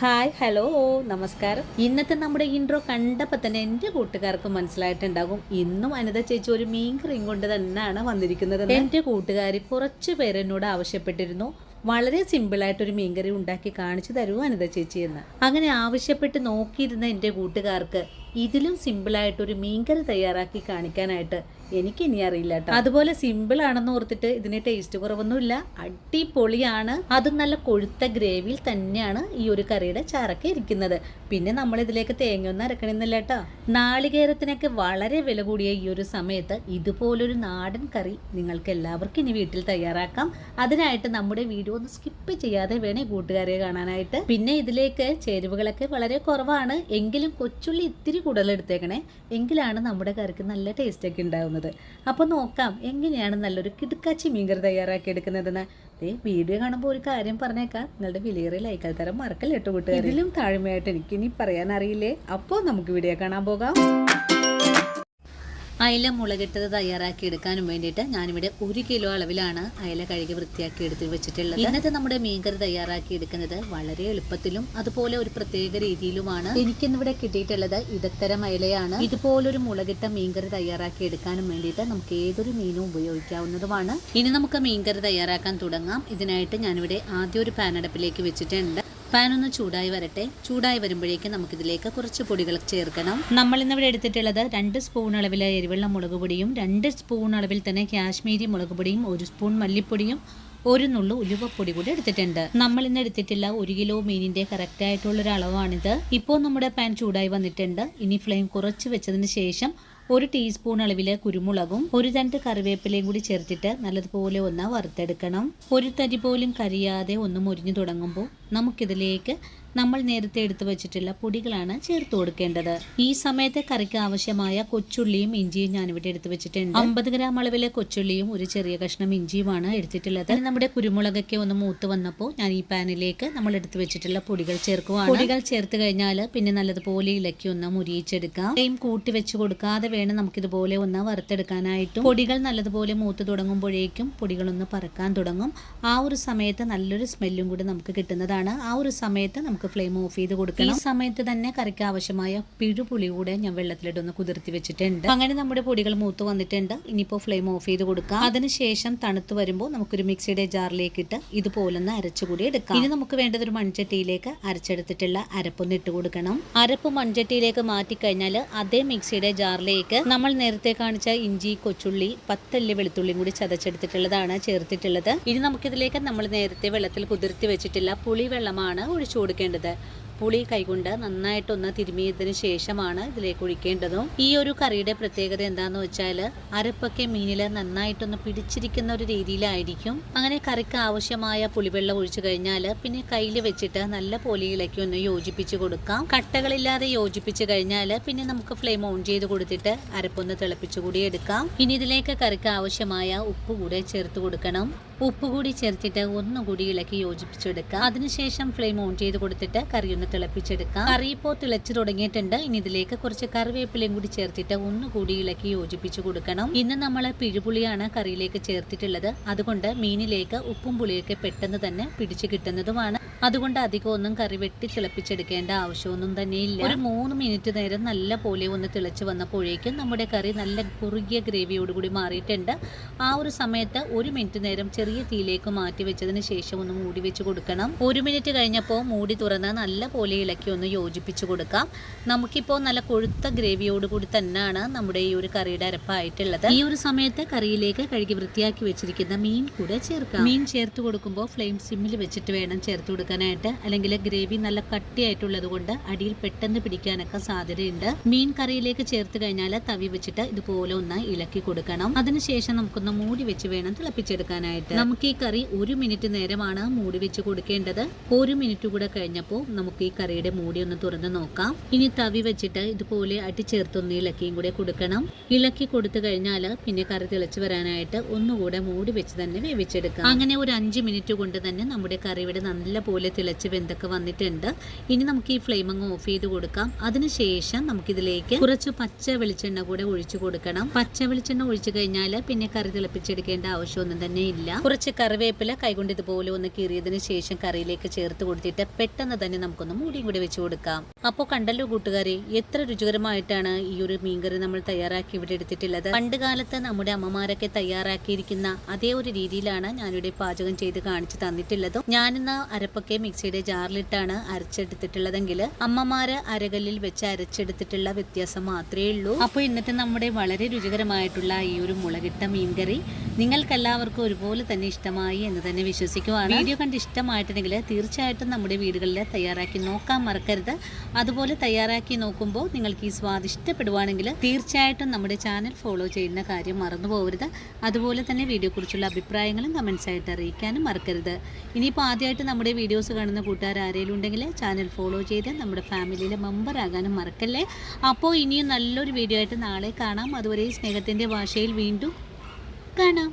Hi hello നമസ്കാരം. ഇന്നത്തെ നമ്മുടെ ഇൻട്രോ കണ്ടപ്പോൾ തന്നെ എൻ്റെ കൂട്ടുകാർക്ക് മനസ്സിലായിട്ടുണ്ടാകും ഇന്നും അനിത ചേച്ചി ഒരു മീൻ കറിയും കൊണ്ട് തന്നെയാണ് വന്നിരിക്കുന്നത്. എൻ്റെ കൂട്ടുകാരി കുറച്ച് പേരെന്നോട് ആവശ്യപ്പെട്ടിരുന്നു വളരെ സിമ്പിളായിട്ടൊരു മീൻകറി ഉണ്ടാക്കി കാണിച്ചു തരൂ അനിത ചേച്ചി എന്ന്. അങ്ങനെ ആവശ്യപ്പെട്ട് നോക്കിയിരുന്ന എൻ്റെ കൂട്ടുകാർക്ക് ഇതിലും സിമ്പിളായിട്ടൊരു മീൻകറി തയ്യാറാക്കി കാണിക്കാനായിട്ട് എനിക്ക് ഇനി അറിയില്ല കേട്ടോ. അതുപോലെ സിമ്പിൾ ആണെന്ന് ഓർത്തിട്ട് ഇതിന് ടേസ്റ്റ് കുറവൊന്നുമില്ല, അടിപൊളിയാണ്. അതും നല്ല കൊഴുത്ത ഗ്രേവിയിൽ തന്നെയാണ് ഈ ഒരു കറിയുടെ ചാറൊക്കെ ഇരിക്കുന്നത്. പിന്നെ നമ്മൾ ഇതിലേക്ക് തേങ്ങയൊന്നും അരക്കണമെന്നില്ല കേട്ടോ. നാളികേരത്തിനൊക്കെ വളരെ വില കൂടിയ ഈ ഒരു സമയത്ത് ഇതുപോലൊരു നാടൻ കറി നിങ്ങൾക്ക് എല്ലാവർക്കും ഇനി വീട്ടിൽ തയ്യാറാക്കാം. അതിനായിട്ട് നമ്മുടെ വീഡിയോ ഒന്ന് സ്കിപ്പ് ചെയ്യാതെ വേണേ കൂട്ടുകാരെ കാണാനായിട്ട്. പിന്നെ ഇതിലേക്ക് ചേരുവകളൊക്കെ വളരെ കുറവാണ്, എങ്കിലും കൊച്ചുള്ളി ഇത്തിരി കൂടുതൽ എടുത്തേക്കണേ, എങ്കിലാണ് നമ്മുടെ കറിക്ക് നല്ല ടേസ്റ്റ് ഒക്കെ ഉണ്ടാകുന്നത്. അപ്പോൾ നോക്കാം എങ്ങനെയാണ് നല്ലൊരു കിടുക്കാച്ചി മീൻകറി തയ്യാറാക്കി എടുക്കുന്നതെന്ന്. വീഡിയോ കാണുമ്പോൾ ഒരു കാര്യം പറഞ്ഞേക്കാം, നിങ്ങളുടെ വിലയേറിയ ലൈക്കാൽ തരം മറക്കല്ല കേട്ടോ കൂട്ടുകാർ. ഇതിലും താഴ്മയായിട്ട് എനിക്കിനി പറയാൻ അറിയില്ലേ. അപ്പോൾ നമുക്ക് വീഡിയോ കാണാൻ പോകാം. അയല മുളകിട്ടത് തയ്യാറാക്കി എടുക്കാനും വേണ്ടിയിട്ട് ഞാനിവിടെ 1 കിലോ അളവിലാണ് അയല കഴുകി വൃത്തിയാക്കി എടുത്ത് വെച്ചിട്ടുള്ളത്. ഇന്നത്തെ നമ്മുടെ മീൻകറി തയ്യാറാക്കി എടുക്കുന്നത് വളരെ എളുപ്പത്തിലും അതുപോലെ ഒരു പ്രത്യേക രീതിയിലുമാണ്. എനിക്കിന്നിവിടെ കിട്ടിയിട്ടുള്ളത് ഇടത്തരം അയലയാണ്. ഇതുപോലൊരു മുളകിട്ട മീൻകറി തയ്യാറാക്കി എടുക്കാനും വേണ്ടിയിട്ട് നമുക്ക് ഏതൊരു മീനും ഉപയോഗിക്കാവുന്നതുമാണ്. ഇനി നമുക്ക് മീൻകറി തയ്യാറാക്കാൻ തുടങ്ങാം. ഇതിനായിട്ട് ഞാനിവിടെ ആദ്യം ഒരു പാൻ അടുപ്പിലേക്ക് വെച്ചിട്ടുണ്ട്. പാൻ ഒന്ന് ചൂടായി വരട്ടെ. ചൂടായി വരുമ്പോഴേക്കും നമുക്കിതിലേക്ക് കുറച്ച് പൊടികൾ ചേർക്കണം. നമ്മൾ ഇന്നിവിടെ എടുത്തിട്ടുള്ളത് 2 സ്പൂൺ അളവിൽ എരിവെള്ള മുളക് പൊടിയും 2 സ്പൂൺ അളവിൽ തന്നെ കാശ്മീരി മുളക് പൊടിയും 1 സ്പൂൺ മല്ലിപ്പൊടിയും 1 നുള്ളു ഉലുവപ്പൊടി കൂടി എടുത്തിട്ടുണ്ട്. നമ്മൾ ഇന്ന് എടുത്തിട്ടില്ല 1 കിലോ മീനിന്റെ കറക്റ്റ് ആയിട്ടുള്ളൊരു അളവാണിത്. ഇപ്പോൾ നമ്മുടെ പാൻ ചൂടായി വന്നിട്ടുണ്ട്. ഇനി ഫ്ലെയിം കുറച്ച് വെച്ചതിന് ശേഷം 1 ടീസ്പൂൺ അളവിൽ കുരുമുളകും 1-2 കറിവേപ്പിലയും കൂടി ചേർത്തിട്ട് നല്ലതുപോലെ ഒന്ന് വറുത്തെടുക്കണം. ഒരു തരി പോലും കരിയാതെ ഒന്ന് മുരിഞ്ഞു തുടങ്ങുമ്പോൾ നമുക്കിതിലേക്ക് നമ്മൾ നേരത്തെ എടുത്തു വെച്ചിട്ടുള്ള പൊടികളാണ് ചേർത്ത് കൊടുക്കേണ്ടത്. ഈ സമയത്തെ കറിക്ക് ആവശ്യമായ കൊച്ചുള്ളിയും ഇഞ്ചിയും ഞാനിവിടെ എടുത്തു വെച്ചിട്ടുണ്ട്. 50 ഗ്രാം അളവിലെ കൊച്ചുള്ളിയും ഒരു ചെറിയ കഷ്ണം ഇഞ്ചിയുമാണ് എടുത്തിട്ടുള്ളത്. നമ്മുടെ കുരുമുളകൊക്കെ ഒന്ന് മൂത്ത് വന്നപ്പോൾ ഞാൻ ഈ പാനിലേക്ക് നമ്മൾ എടുത്തു വെച്ചിട്ടുള്ള പൊടികൾ ചേർക്കുവാണ്. പൊടികൾ ചേർത്ത് കഴിഞ്ഞാൽ പിന്നെ നല്ലതുപോലെ ഇളക്കി ഒന്ന് മുരിയിച്ചെടുക്കാം. ഫ്ലെയിം കൂട്ടി വെച്ച് കൊടുക്കാതെ വേണം നമുക്കിതുപോലെ ഒന്ന് വറുത്തെടുക്കാനായിട്ടും. പൊടികൾ നല്ലതുപോലെ മൂത്ത് തുടങ്ങുമ്പോഴേക്കും പൊടികളൊന്ന് പറക്കാൻ തുടങ്ങും. ആ ഒരു സമയത്ത് നല്ലൊരു സ്മെല്ലും കൂടി നമുക്ക് കിട്ടുന്നതാണ്. ആ ഒരു സമയത്ത് നമുക്ക് ഫ്ലെയിം ഓഫ് ചെയ്ത് കൊടുക്കണം. ഈ സമയത്ത് തന്നെ കറിക്ക് ആവശ്യമായ പിഴുപുളി കൂടെ ഞാൻ വെള്ളത്തിലിട്ടൊന്ന് കുതിർത്തി വെച്ചിട്ടുണ്ട്. അങ്ങനെ നമ്മുടെ പൊടികൾ മൂത്ത് വന്നിട്ടുണ്ട്. ഇനിയിപ്പോൾ ഫ്ലെയിം ഓഫ് ചെയ്ത് കൊടുക്കാം. അതിനുശേഷം തണുത്ത് വരുമ്പോൾ നമുക്കൊരു മിക്സിയുടെ ജാറിലേക്ക് ഇട്ട് ഇതുപോലൊന്ന് അരച്ചുകൂടി എടുക്കാം. ഇനി നമുക്ക് വേണ്ടത് ഒരു മൺചട്ടിയിലേക്ക് അരച്ചെടുത്തിട്ടുള്ള അരപ്പൊന്ന് ഇട്ട് കൊടുക്കണം. അരപ്പ് മൺചട്ടിയിലേക്ക് മാറ്റിക്കഴിഞ്ഞാൽ അതേ മിക്സിയുടെ ജാറിലേക്ക് നമ്മൾ നേരത്തെ കാണിച്ച ഇഞ്ചി കൊച്ചുള്ളി 10 അല്ലി വെളുത്തുള്ളിയും കൂടി ചതച്ചെടുത്തിട്ടുള്ളതാണ് ചേർത്തിട്ടുള്ളത്. ഇനി നമുക്കിതിലേക്ക് നമ്മൾ നേരത്തെ വെള്ളത്തിൽ കുതിർത്തി വെച്ചിട്ടുള്ള പുളിവെള്ളമാണ് ഒഴിച്ചു കൊടുക്കേണ്ടത്. പുളി കൈകൊണ്ട് നന്നായിട്ടൊന്ന് തിരുമിയതിന് ശേഷമാണ് ഇതിലേക്ക് ഒഴിക്കേണ്ടതും. ഈ ഒരു കറിയുടെ പ്രത്യേകത എന്താണെന്ന് വെച്ചാൽ അരപ്പൊക്കെ മീനിൽ നന്നായിട്ടൊന്ന് പിടിച്ചിരിക്കുന്ന ഒരു രീതിയിലായിരിക്കും. അങ്ങനെ കറിക്ക് ആവശ്യമായ പുളിവെള്ളം ഒഴിച്ചു കഴിഞ്ഞാൽ പിന്നെ കയ്യിൽ വെച്ചിട്ട് നല്ല പോലെ ഇളക്കി ഒന്ന് യോജിപ്പിച്ച് കൊടുക്കാം. കട്ടകളില്ലാതെ യോജിപ്പിച്ച് കഴിഞ്ഞാൽ പിന്നെ നമുക്ക് ഫ്ലെയിം ഓൺ ചെയ്ത് കൊടുത്തിട്ട് അരപ്പൊന്ന് തിളപ്പിച്ചു കൂടി എടുക്കാം. ഇനി ഇതിലേക്ക് കറിക്ക് ആവശ്യമായ ഉപ്പ് കൂടെ ചേർത്ത് കൊടുക്കണം. ഉപ്പ് കൂടി ചേർത്തിട്ട് ഒന്നുകൂടി ഇളക്കി യോജിപ്പിച്ചെടുക്കാം. അതിനുശേഷം ഫ്ലെയിം ഓൺ ചെയ്ത് കൊടുത്തിട്ട് കറി ഒന്ന് തിളപ്പിച്ചെടുക്കാം. കറി ഇപ്പോൾ തിളച്ചു തുടങ്ങിയിട്ടുണ്ട്. ഇനി ഇതിലേക്ക് കുറച്ച് കറിവേപ്പിലയും കൂടി ചേർത്തിട്ട് ഒന്നുകൂടി ഇളക്കി യോജിപ്പിച്ചു കൊടുക്കണം. ഇന്ന് നമ്മൾ പിഴുപുളിയാണ് കറിയിലേക്ക് ചേർത്തിട്ടുള്ളത്. അതുകൊണ്ട് മീനിലേക്ക് ഉപ്പും പുളിയൊക്കെ പെട്ടെന്ന് തന്നെ പിടിച്ചു കിട്ടുന്നതുമാണ്. അതുകൊണ്ട് അധികം ഒന്നും കറി വെട്ടി തിളപ്പിച്ചെടുക്കേണ്ട ആവശ്യമൊന്നും തന്നെയില്ല. ഒരു 3 മിനിറ്റ് നേരം നല്ല പോലെ ഒന്ന് തിളച്ചു വന്നപ്പോഴേക്കും നമ്മുടെ കറി നല്ല കുറുകിയ ഗ്രേവിയോടുകൂടി മാറിയിട്ടുണ്ട്. ആ ഒരു സമയത്ത് 1 മിനിറ്റ് നേരം ചെറിയ തീയിലേക്ക് മാറ്റി വെച്ചതിന് ശേഷം ഒന്ന് മൂടി വെച്ച് കൊടുക്കണം. 1 മിനിറ്റ് കഴിഞ്ഞപ്പോൾ മൂടി തുറന്ന് നല്ല പോലെ ഇളക്കി ഒന്ന് യോജിപ്പിച്ചു കൊടുക്കാം. നമുക്കിപ്പോൾ നല്ല കൊഴുത്ത ഗ്രേവിയോടുകൂടി തന്നെയാണ് നമ്മുടെ ഈ ഒരു കറിയുടെ അരപ്പായിട്ടുള്ളത്. ഈ ഒരു സമയത്ത് കറിയിലേക്ക് കഴുകി വൃത്തിയാക്കി വെച്ചിരിക്കുന്ന മീൻ കൂടെ ചേർക്കാം. മീൻ ചേർത്ത് കൊടുക്കുമ്പോൾ ഫ്ലെയിം സിമ്മിൽ വെച്ചിട്ട് വേണം ചേർത്ത് കൊടുക്കാനായിട്ട്, അല്ലെങ്കിൽ ഗ്രേവി നല്ല കട്ടിയായിട്ടുള്ളത് കൊണ്ട് അടിയിൽ പെട്ടെന്ന് പിടിക്കാനൊക്കെ സാധ്യതയുണ്ട്. മീൻ കറിയിലേക്ക് ചേർത്ത് കഴിഞ്ഞാൽ തവി വെച്ചിട്ട് ഇതുപോലെ ഒന്ന് ഇളക്കി കൊടുക്കണം. അതിനുശേഷം നമുക്കൊന്ന് മൂടി വെച്ച് വേണം തിളപ്പിച്ചെടുക്കാനായിട്ട്. നമുക്ക് ഈ കറി 1 മിനിറ്റ് നേരമാണ് മൂടി വെച്ച് കൊടുക്കേണ്ടത്. 1 മിനിറ്റ് കൂടെ കഴിഞ്ഞപ്പോൾ നമുക്ക് ഈ കറിയുടെ മൂടി ഒന്ന് തുറന്ന് നോക്കാം. ഇനി തവി വെച്ചിട്ട് ഇതുപോലെ അടിച്ചേർത്തൊന്ന് ഇളക്കിയും കൂടെ കൊടുക്കണം. ഇളക്കി കൊടുത്തു കഴിഞ്ഞാൽ പിന്നെ കറി തിളച്ച് വരാനായിട്ട് ഒന്നുകൂടെ മൂടി വെച്ച് തന്നെ വേവിച്ചെടുക്കാം. അങ്ങനെ ഒരു 5 മിനിറ്റ് കൊണ്ട് തന്നെ നമ്മുടെ കറി ഇവിടെ നല്ല നല്ലതുപോലെ തിളച്ച് വെന്തൊക്കെ വന്നിട്ടുണ്ട്. ഇനി നമുക്ക് ഈ ഫ്ലെയിം അങ്ങ് ഓഫ് ചെയ്ത് കൊടുക്കാം. അതിനുശേഷം നമുക്കിതിലേക്ക് കുറച്ച് പച്ച വെളിച്ചെണ്ണ കൂടെ ഒഴിച്ചു കൊടുക്കണം. പച്ച വെളിച്ചെണ്ണ ഒഴിച്ചു കഴിഞ്ഞാൽ പിന്നെ കറി തിളപ്പിച്ചെടുക്കേണ്ട ആവശ്യമൊന്നും തന്നെ ഇല്ല. കുറച്ച് കറിവേപ്പില കൈകൊണ്ട് ഇതുപോലെ ഒന്ന് കീറിയതിന് ശേഷം കറിയിലേക്ക് ചേർത്ത് കൊടുത്തിട്ട് പെട്ടെന്ന് തന്നെ നമുക്കൊന്ന് മൂടിയും കൂടി വെച്ച് കൊടുക്കാം. അപ്പോൾ കണ്ടല്ലോ കൂട്ടുകാരെ, എത്ര രുചികരമായിട്ടാണ് ഈ ഒരു മീൻകറി നമ്മൾ തയ്യാറാക്കി ഇവിടെ എടുത്തിട്ടുള്ളത്. പണ്ട് കാലത്ത് നമ്മുടെ അമ്മമാരൊക്കെ തയ്യാറാക്കിയിരിക്കുന്ന അതേ ഒരു രീതിയിലാണ് ഞാനിവിടെ പാചകം ചെയ്ത് കാണിച്ചു തന്നിട്ടുള്ളത്. ഞാനിന്ന് അരപ്പൊക്കെ മിക്സിയുടെ ജാറിലിട്ടാണ് അരച്ചെടുത്തിട്ടുള്ളതെങ്കിൽ അമ്മമാര് അരകല്ലിൽ വെച്ച് അരച്ചെടുത്തിട്ടുള്ള വ്യത്യാസം മാത്രമേ ഉള്ളൂ. അപ്പോൾ ഇന്നത്തെ നമ്മുടെ വളരെ രുചികരമായിട്ടുള്ള ഈ ഒരു മുളകിട്ട മീൻകറി നിങ്ങൾക്കെല്ലാവർക്കും ഒരുപോലെ തന്നെ ഇഷ്ടമായി എന്ന് തന്നെ വിശ്വസിക്കുവാണ്. വീഡിയോ കണ്ട് ഇഷ്ടമായിട്ടുണ്ടെങ്കിൽ തീർച്ചയായിട്ടും നമ്മുടെ വീടുകളിൽ തയ്യാറാക്കി നോക്കാൻ മറക്കരുത്. അതുപോലെ തയ്യാറാക്കി നോക്കുമ്പോൾ നിങ്ങൾക്ക് ഈ സ്വാദ് ഇഷ്ടപ്പെടുവാണെങ്കിൽ തീർച്ചയായിട്ടും നമ്മുടെ ചാനൽ ഫോളോ ചെയ്യുന്ന കാര്യം മറന്നു പോകരുത്. അതുപോലെ തന്നെ വീഡിയോയെക്കുറിച്ചുള്ള അഭിപ്രായങ്ങളും കമൻസ് ആയിട്ട് അറിയിക്കാനും മറക്കരുത്. ഇനിയിപ്പോൾ ആദ്യമായിട്ട് നമ്മുടെ വീഡിയോസ് കാണുന്ന കൂട്ടുകാർ ആരെങ്കിലും ഉണ്ടെങ്കിൽ ചാനൽ ഫോളോ ചെയ്ത് നമ്മുടെ ഫാമിലിയിലെ മെമ്പർ ആകാനും മറക്കല്ലേ. അപ്പോൾ ഇനിയും നല്ലൊരു വീഡിയോ ആയിട്ട് നാളെ കാണാം. അതുവരെ സ്നേഹത്തിൻ്റെ ഭാഷയിൽ വീണ്ടും കാണാം.